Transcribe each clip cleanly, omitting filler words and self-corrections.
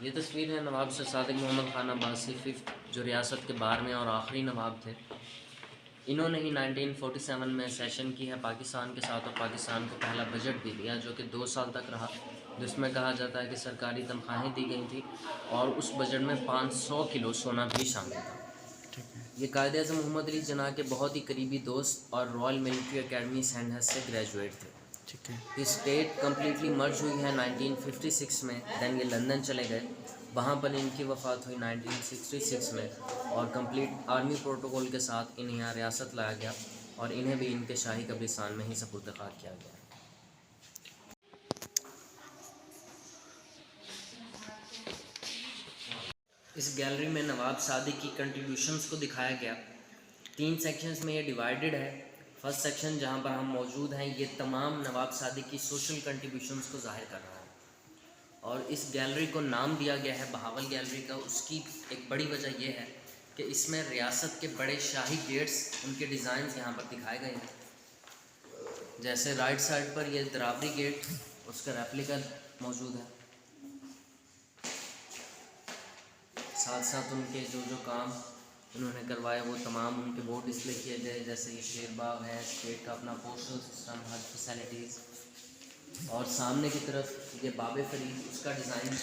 ये तस्वीर है नवाब सर सादिक मोहम्मद खान अब्बासी फिफ्थ, जो रियासत के 12वें और आखिरी नवाब थे। इन्होंने ही 1947 में सेशन की है पाकिस्तान के साथ, और पाकिस्तान को पहला बजट भी दिया जो कि 2 साल तक रहा, जिसमें कहा जाता है कि सरकारी तनख्वाहें दी गई थी और उस बजट में 500 किलो सोना भी शामिल था। ये कायद-ए-आज़म मोहम्मद अली जिन्ना के बहुत ही करीबी दोस्त और रॉयल मिलिट्री अकेडमी सैंडहर्स्ट से ग्रेजुएट थे। ठीक है। ये स्टेट कम्प्लीटली मर्ज हुई है 1956 में। दैन ये लंदन चले गए, वहाँ पर इनकी वफ़ात हुई 1966 में, और कंप्लीट आर्मी प्रोटोकॉल के साथ इन्हें यहाँ रियासत लाया गया और इन्हें भी इनके शाही कब्रिस्तान में ही सपुर्द-ए-खाक किया गया। इस गैलरी में नवाब सादिक की कंट्रीब्यूशंस को दिखाया गया। 3 सेक्शंस में ये डिवाइडेड है। फर्स्ट सेक्शन जहाँ पर हम मौजूद हैं, ये तमाम नवाब सादिक की सोशल कंट्रीब्यूशंस को ज़ाहिर कर रहा है, और इस गैलरी को नाम दिया गया है बहावल गैलरी का। उसकी एक बड़ी वजह यह है कि इसमें रियासत के बड़े शाही गेट्स, उनके डिज़ाइंस यहाँ पर दिखाए गए हैं। जैसे राइट साइड पर ये दरावरी गेट, उसका रेप्लिका मौजूद है। साथ साथ उनके जो काम उन्होंने करवाए वो तमाम उनके बोर्ड डिस्प्ले किए गए, जैसे ये शेरबाग है, स्टेट का अपना पोस्टल सिस्टम, हर फैसिलिटीज़। और सामने की तरफ ये बाबे फरीद, उसका डिज़ाइन।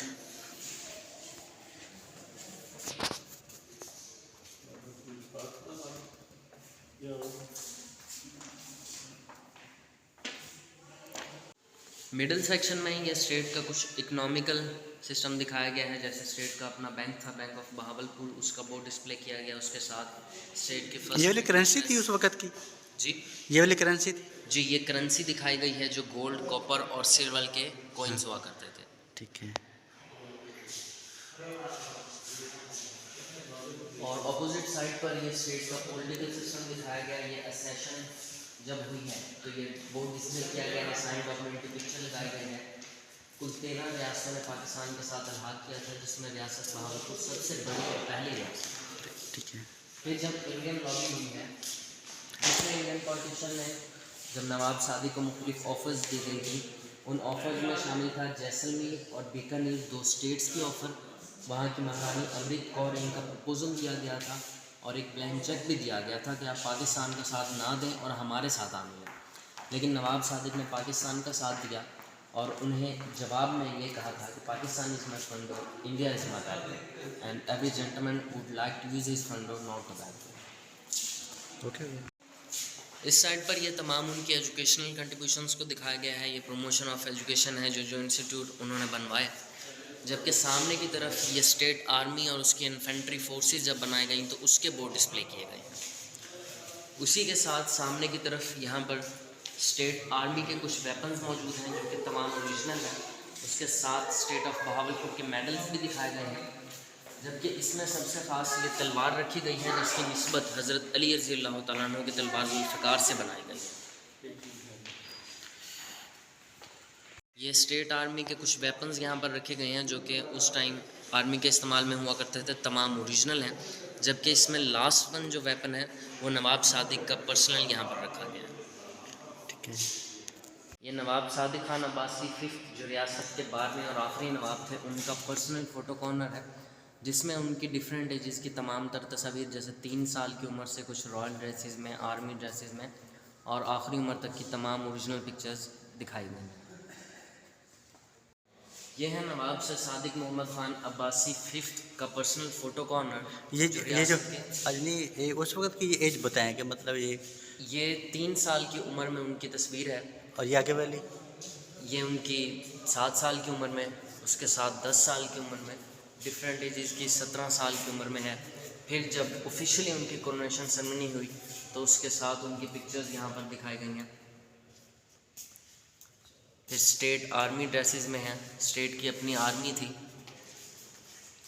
मिडिल सेक्शन में ये स्टेट का कुछ इकोनॉमिकल सिस्टम दिखाया गया है, जैसे स्टेट का अपना बैंक था, बैंक ऑफ बहावलपुर, उसका बोर्ड डिस्प्ले किया गया। उसके साथ स्टेट के फर्स्ट, ये वाली करेंसी थी उस वक़्त की? जी, ये वाली करेंसी थी? जी, ये करेंसी दिखाई गई है जो गोल्ड, कॉपर और सिल्वर के कॉइन्स हुआ करते थे। ठीक है। और अपोजिट साइड पर ये स्टेट का पॉलिटिकल सिस्टम दिखाया गया। ये असेशन जब हुई है तो ये बोर्ड डिस्प्ले किया गया है, साइन गवर्नमेंट की पिक्चर लगाई गई है। कुल 13 रियासतों ने पाकिस्तान के साथ अलहाक किया था, जिसमें रियासत बहावलपुर सबसे बड़ी और पहली रियासत। ठीक है। फिर जब इंडियन लॉबी हुई है, दूसरे इंडियन पॉलिटिशियन ने जब नवाब सादिक को मुख्तलिफ ऑफ़र्स दी गई थी, उन ऑफ़र्स में शामिल था जैसलमेर और बीकानेर, 2 स्टेट्स की ऑफ़र। वहाँ की महारानी अमृत कौर, इनका प्रपोज़ल दिया गया था और एक ब्लैंक चेक भी दिया गया था कि आप पाकिस्तान का साथ ना दें और हमारे साथ आने लें। लेकिन नवाब सादिक ने पाकिस्तान का साथ दिया और उन्हें जवाब में ये कहा था कि Pakistan is my front door, India is my back door, and every gentleman would like to use his front door, not the back door. Okay. इस साइड पर ये तमाम उनकी एजुकेशनल कंट्रीब्यूशंस को दिखाया गया है। ये प्रमोशन ऑफ एजुकेशन है जो इंस्टीट्यूट उन्होंने बनवाए। जबकि सामने की तरफ ये स्टेट आर्मी और उसकी इन्फेंट्री फोर्सेस जब बनाई गई तो उसके बोर्ड डिस्प्ले किए गए हैं। उसी के साथ सामने की तरफ यहाँ पर स्टेट आर्मी के कुछ वेपन्स मौजूद हैं जो कि तमाम ओरिजिनल हैं। उसके साथ स्टेट ऑफ बहावलपुर के मेडल्स भी दिखाए गए हैं। जबकि इसमें सबसे ख़ास ये तलवार रखी गई है जिसकी निस्बत हज़रत अली रज़ी अल्लाह तआला अन्हु की तलवार ज़ुल्फ़िकार से बनाई गई है। ये स्टेट आर्मी के कुछ वेपन्स यहाँ पर रखे गए हैं जो कि उस टाइम आर्मी के इस्तेमाल में हुआ करते थे, तमाम ओरिजिनल हैं। जबकि इसमें लास्ट वन जो वेपन है वो नवाब सादिक का पर्सनल यहाँ पर रखा गया है। ठीक है। ये नवाब सादिक खान अब्बासी फिफ्थ, जो रियासत के 12वें और आखिरी नवाब थे, उनका पर्सनल फ़ोटो कॉर्नर है, जिसमें उनकी डिफरेंट एजेस की तमाम तर तस्वीर, जैसे 3 साल की उम्र से कुछ रॉयल ड्रेसेस में, आर्मी ड्रेसेस में, और आखिरी उम्र तक की तमाम ओरिजिनल पिक्चर्स दिखाई गई। ये है नवाब सर सादिक मोहम्मद ख़ान अब्बासी फिफ्थ का पर्सनल फ़ोटो कॉर्नर। ये जो अजनी उस वक़्त की ये एज बताएं कि मतलब ये 3 साल की उम्र में उनकी तस्वीर है, और ये आगे वाली ये उनकी 7 साल की उम्र में, उसके साथ 10 साल की उम्र में, डिफरेंट एजेस की 17 साल की उम्र में है। फिर जब ऑफिशियली उनकी कोरोनेशन सेरेमनी हुई तो उसके साथ उनकी पिक्चर्स यहाँ पर दिखाई गई हैं। फिर स्टेट आर्मी ड्रेसेस में है, स्टेट की अपनी आर्मी थी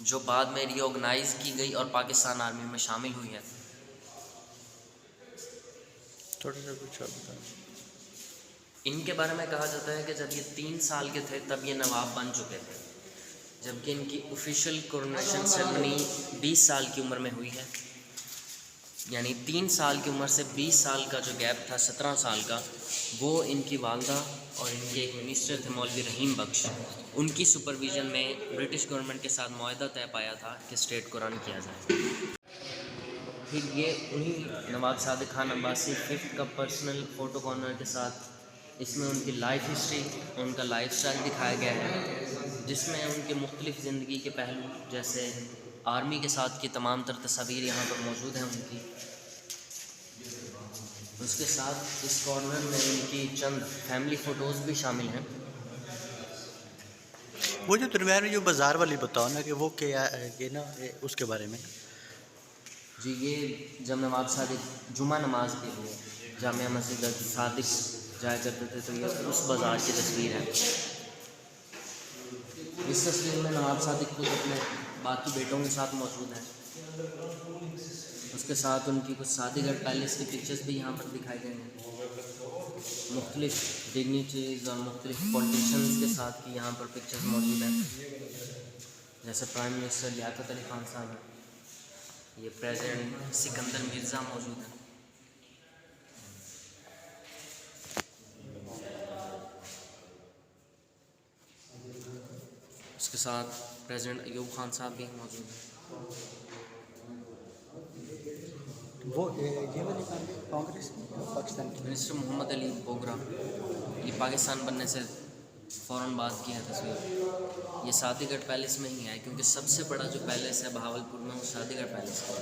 जो बाद में रीऑर्गेनाइज की गई और पाकिस्तान आर्मी में शामिल हुई है। थोड़ा सा कुछ और बताओ। इनके बारे में कहा जाता है कि जब ये 3 साल के थे तब ये नवाब बन चुके थे, जबकि इनकी ऑफिशियल कोरोनेशन सेरेमनी 20 साल की उम्र में हुई है। यानी 3 साल की उम्र से 20 साल का जो गैप था, 17 साल का, वो इनकी वालदा और इनके एक मिनिस्टर थे मौलवी रहीम बख्श, उनकी सुपरविज़न में ब्रिटिश गवर्नमेंट के साथ मुआहदा तय पाया था कि स्टेट को रन किया जाए। फिर ये उन्हीं नवाब सादिक खान अब्बासी फिफ्थ का पर्सनल फ़ोटो कॉर्नर के साथ इसमें उनकी लाइफ हिस्ट्री, उनका लाइफस्टाइल दिखाया गया है, जिसमें उनके मुख्तलिफ़ ज़िंदगी के पहलू जैसे आर्मी के साथ की तमाम तर तस्वीर यहाँ पर मौजूद हैं उनकी। उसके साथ इस कॉर्नर में उनकी चंद फैमिली फ़ोटोज़ भी शामिल हैं। वो जो दरमियान में जो बाज़ार वाली बताओ ना कि वो क्या है, ये ना उसके बारे में। जी, ये जब नवाब सादिक जुमा नमाज के लिए जामिया मस्जिद सादिक जाया करते थे तो ये उस बाज़ार की तस्वीर है। इस तस्वीर में नवाब सादिक खुद अपने बाकी बेटों के साथ मौजूद हैं। उसके साथ उनकी कुछ शादीगढ़ पैलेस की पिक्चर्स भी यहाँ पर दिखाए गए हैं। मुख्तलिफ डिग्निटरीज़ और मुख्तलिफ पॉलिटिशियंस के साथ की यहाँ पर पिक्चर्स मौजूद हैं, जैसे प्राइम मिनिस्टर लियाकत अली खान साहब हैं, ये प्रेसिडेंट सिकंदर मिर्ज़ा मौजूद हैं। उसके साथ प्रेसिडेंट अयूब खान साहब भी मौजूद हैं। वो ये वाली कांग्रेस की पाकिस्तान की। मिनिस्टर मोहम्मद अली बोगरा, ये पाकिस्तान बनने से फ़ौरन बाद की है तस्वीर। ये शादीगढ़ पैलेस में ही है, क्योंकि सबसे बड़ा जो पैलेस है बहावलपुर में वो शादीगढ़ पैलेस है।